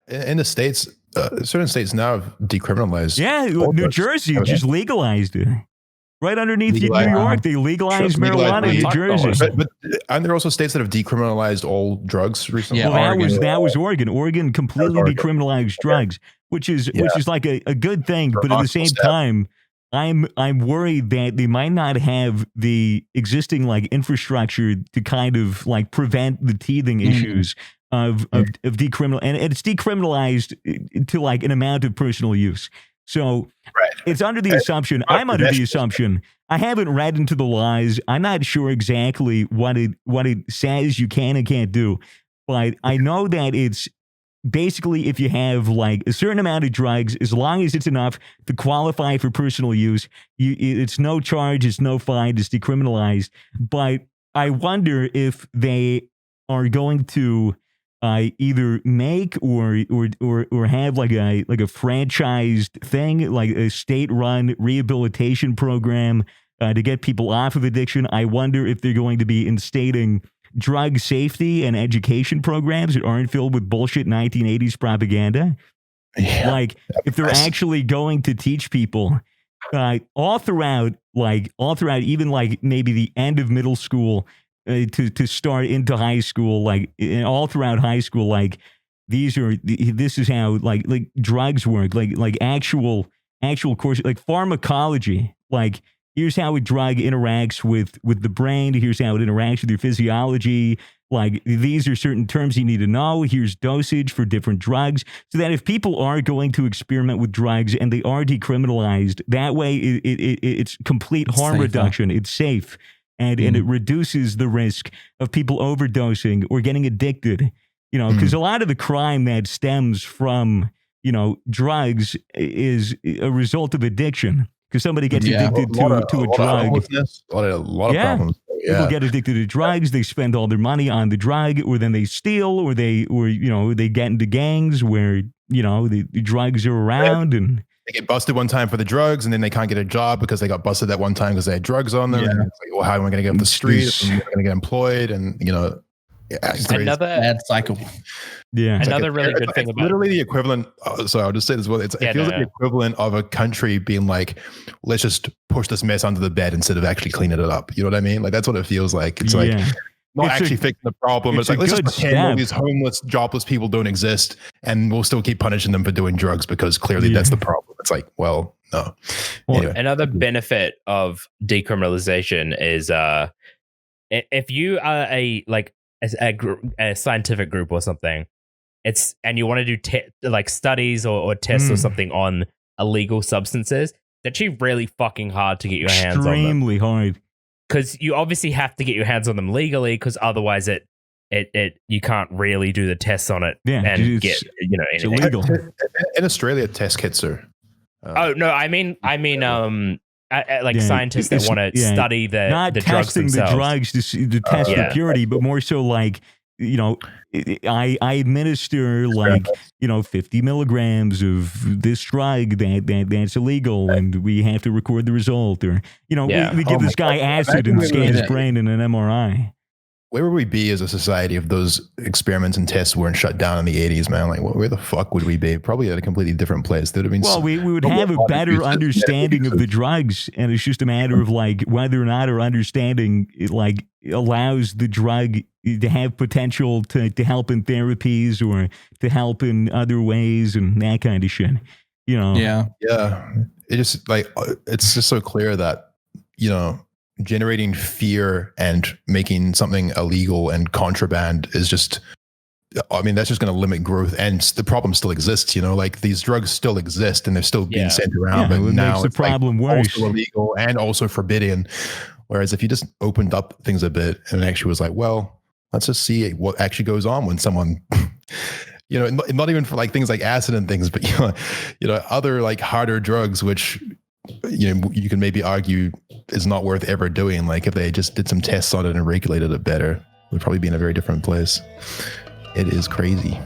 in the states, certain states now have decriminalized. Yeah, New Jersey just legalized it. Right underneath New York, they legalized marijuana in New Jersey. But aren't there also states that have decriminalized all drugs recently? Yeah, well, that was Oregon. Oregon completely decriminalized drugs, which is like a good thing. But at the same time, I'm worried that they might not have the existing like infrastructure to kind of like prevent the teething issues of decriminal, and it's decriminalized to like an amount of personal use. So it's under the assumption, I'm under the assumption, I haven't read into the laws. I'm not sure exactly what it says you can and can't do, but I know that it's basically if you have like a certain amount of drugs, as long as it's enough to qualify for personal use, it's no charge, it's no fine, it's decriminalized. But I wonder if they are going to either make or have like a franchised thing, like a state-run rehabilitation program to get people off of addiction. I wonder if they're going to be instating drug safety and education programs that aren't filled with bullshit 1980s propaganda. Yeah, like if they're actually going to teach people all throughout, even like maybe the end of middle school, to start into high school, like all throughout high school, like this is how like drugs work, like actual course, like pharmacology, like here's how a drug interacts with the brain, here's how it interacts with your physiology, like these are certain terms you need to know, here's dosage for different drugs, so that if people are going to experiment with drugs and they are decriminalized, that way it's complete harm reduction, it's safe. And it reduces the risk of people overdosing or getting addicted, because a lot of the crime that stems from, drugs is a result of addiction. Because somebody gets addicted to a drug. A lot of problems. Yeah. People get addicted to drugs. They spend all their money on the drug, or then they steal, or they get into gangs where the drugs are around and. They get busted one time for the drugs, and then they can't get a job because they got busted that one time because they had drugs on them. Yeah. And it's like, well, how am I going to get off the street? I'm going to get employed, and another bad cycle. Yeah, another really good thing about literally the equivalent. So I'll just say this: it feels like the equivalent of a country being like, let's just push this mess under the bed instead of actually cleaning it up. You know what I mean? Like that's what it feels like. It's like. Not actually fixing the problem. It's like, let's just pretend all these homeless, jobless people don't exist, and we'll still keep punishing them for doing drugs because clearly that's the problem. It's like, well, no. Anyway. Another benefit of decriminalization is if you are a scientific group or something, and you want to do studies or tests or something on illegal substances, it's actually really fucking hard to get your hands on them. Extremely hard. Because you obviously have to get your hands on them legally, because otherwise you can't really do the tests on it and get it's illegal. In Australia, test kits are. I mean, scientists that want to study the drugs themselves. The drugs to test for purity, but more so like. I administer 50 milligrams of this drug that's illegal, and we have to record the result, or we give this guy acid and scan his brain in an MRI. Where would we be as a society if those experiments and tests weren't shut down in the 80s, man? Like, where the fuck would we be? Probably at a completely different place. There would have been we would have a better understanding of the drugs, and it's just a matter of whether or not our understanding allows the drug to have potential to help in therapies or to help in other ways and that kind of shit. Yeah. It just it's just so clear that generating fear and making something illegal and contraband is just, that's just going to limit growth, and the problem still exists. These drugs still exist and they're still being sent around, but now the problem worse. Also illegal and also forbidden. Whereas if you just opened up things a bit and actually was like, well, let's just see what actually goes on when someone, not even for things like acid and things, but other harder drugs, which you can maybe argue is not worth ever doing. Like if they just did some tests on it and regulated it better, we'd probably be in a very different place. It is crazy.